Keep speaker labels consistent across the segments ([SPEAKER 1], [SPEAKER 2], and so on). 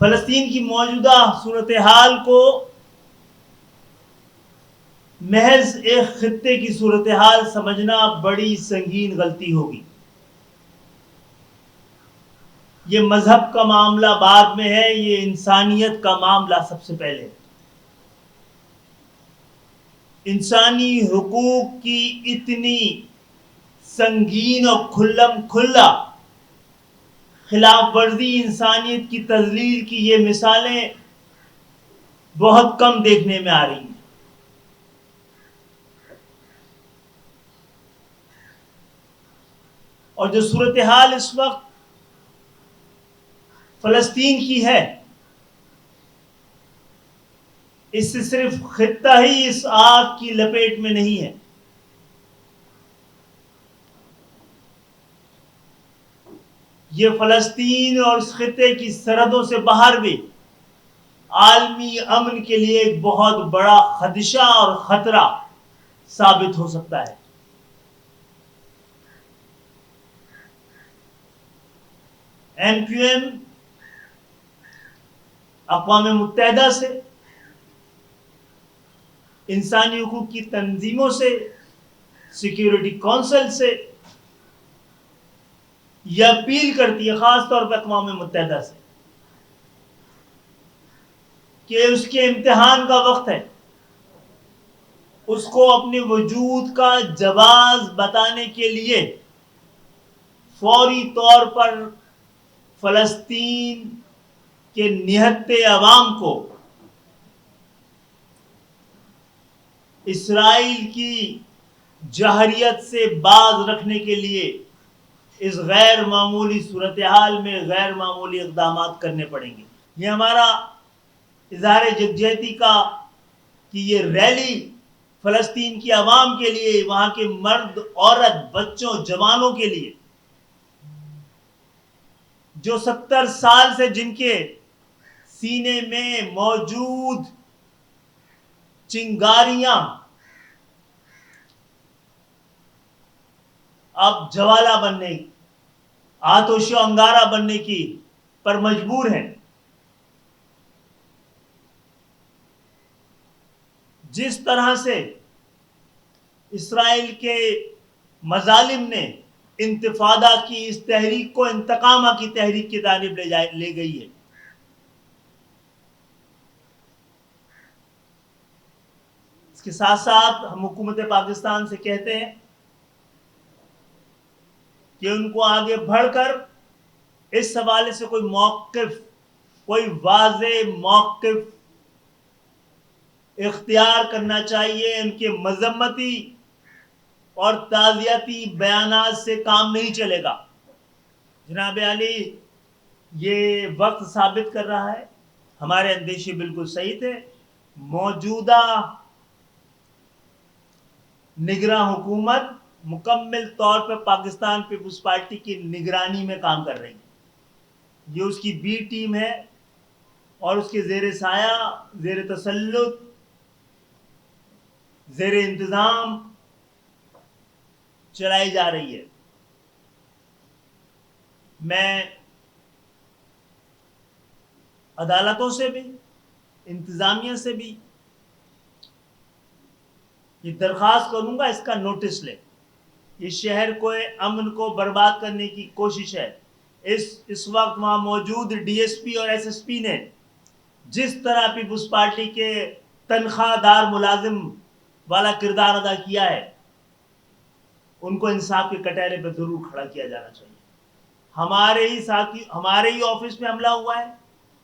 [SPEAKER 1] فلسطین کی موجودہ صورتحال کو محض ایک خطے کی صورتحال سمجھنا بڑی سنگین غلطی ہوگی. یہ مذہب کا معاملہ بعد میں ہے، یہ انسانیت کا معاملہ سب سے پہلے ہے. انسانی حقوق کی اتنی سنگین اور کھلم کھلا خلاف ورزی، انسانیت کی تذلیل کی یہ مثالیں بہت کم دیکھنے میں آ رہی ہیں. اور جو صورتحال اس وقت فلسطین کی ہے، اس سے صرف خطہ ہی اس آگ کی لپیٹ میں نہیں ہے. یہ فلسطین اور اس خطے کی سرحدوں سے باہر بھی عالمی امن کے لیے ایک بہت بڑا خدشہ اور خطرہ ثابت ہو سکتا ہے. این کیو ایم اقوام متحدہ سے، انسانی حقوق کی تنظیموں سے، سیکیورٹی کونسل سے یہ اپیل کرتی ہے، خاص طور پر اقوام متحدہ سے، کہ اس کے امتحان کا وقت ہے. اس کو اپنے وجود کا جواز بتانے کے لیے فوری طور پر فلسطین کے نہتے عوام کو اسرائیل کی جہریت سے باز رکھنے کے لیے اس غیر معمولی صورتحال میں غیر معمولی اقدامات کرنے پڑیں گے. یہ ہمارا اظہار یکجہتی کا کہ یہ ریلی فلسطین کی عوام کے لیے، وہاں کے مرد، عورت، بچوں، جوانوں کے لیے، جو 70 سال سے جن کے سینے میں موجود چنگاریاں اب جوالا بننے، آتش و انگارہ بننے کی پر مجبور ہیں. جس طرح سے اسرائیل کے مظالم نے انتفاضہ کی اس تحریک کو انتقامہ کی تحریک کی جانب لے گئی ہے، اس کے ساتھ ساتھ ہم حکومت پاکستان سے کہتے ہیں کہ ان کو آگے بڑھ کر اس حوالے سے کوئی موقف، کوئی واضح موقف اختیار کرنا چاہیے. ان کے مذمتی اور تعزیتی بیانات سے کام نہیں چلے گا. جناب علی، یہ وقت ثابت کر رہا ہے ہمارے اندیشے بالکل صحیح تھے. موجودہ نگراں حکومت مکمل طور پر پاکستان پیپلز پارٹی کی نگرانی میں کام کر رہی ہے. یہ اس کی بی ٹیم ہے اور اس کے زیر سایہ، زیر تسلط، زیر انتظام چلائی جا رہی ہے. میں عدالتوں سے بھی، انتظامیہ سے بھی یہ درخواست کروں گا، اس کا نوٹس لیں. یہ شہر کو امن کو برباد کرنے کی کوشش ہے. اس وقت وہاں موجود ڈی ایس پی اور ایس ایس پی نے جس طرح پیپلز پارٹی کے تنخواہ دار ملازم والا کردار ادا کیا ہے، ان کو انصاف کے کٹہرے پہ ضرور کھڑا کیا جانا چاہیے. ہمارے ہی ساتھی، ہمارے ہی آفس میں حملہ ہوا ہے،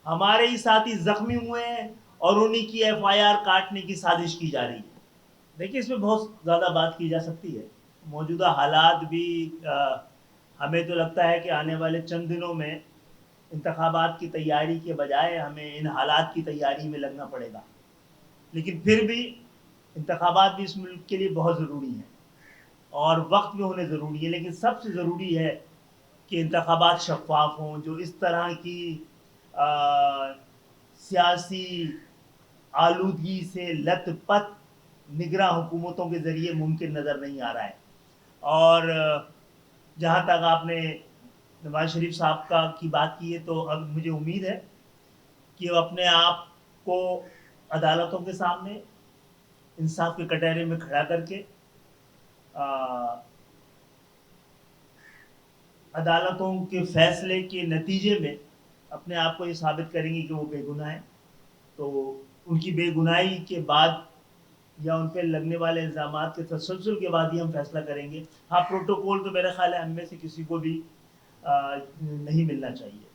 [SPEAKER 1] ہمارے ہی ساتھی زخمی ہوئے ہیں اور انہی کی ایف آئی آر کاٹنے کی سازش کی جا رہی ہے. دیکھیے، اس میں بہت زیادہ بات کی جا سکتی ہے. موجودہ حالات بھی ہمیں تو لگتا ہے کہ آنے والے چند دنوں میں انتخابات کی تیاری کے بجائے ہمیں ان حالات کی تیاری میں لگنا پڑے گا. لیکن پھر بھی انتخابات بھی اس ملک کے لیے بہت ضروری ہیں اور وقت میں ہونے ضروری ہے. لیکن سب سے ضروری ہے کہ انتخابات شفاف ہوں. جو اس طرح کی سیاسی آلودگی سے لت پت نگراں حکومتوں کے ذریعے ممکن نظر نہیں آ رہا ہے. اور جہاں تک آپ نے نواز شریف صاحب کی بات کی ہے، تو اب مجھے امید ہے کہ وہ اپنے آپ کو عدالتوں کے سامنے انصاف کے کٹہرے میں کھڑا کر کے عدالتوں کے فیصلے کے نتیجے میں اپنے آپ کو یہ ثابت کریں گی کہ وہ بے گناہ ہیں. تو ان کی بے گناہی کے بعد یا ان پہ لگنے والے الزامات کے تسلسل کے بعد ہی ہم فیصلہ کریں گے. ہاں پروٹوکول تو میرا خیال ہے ہم میں سے کسی کو بھی نہیں ملنا چاہیے.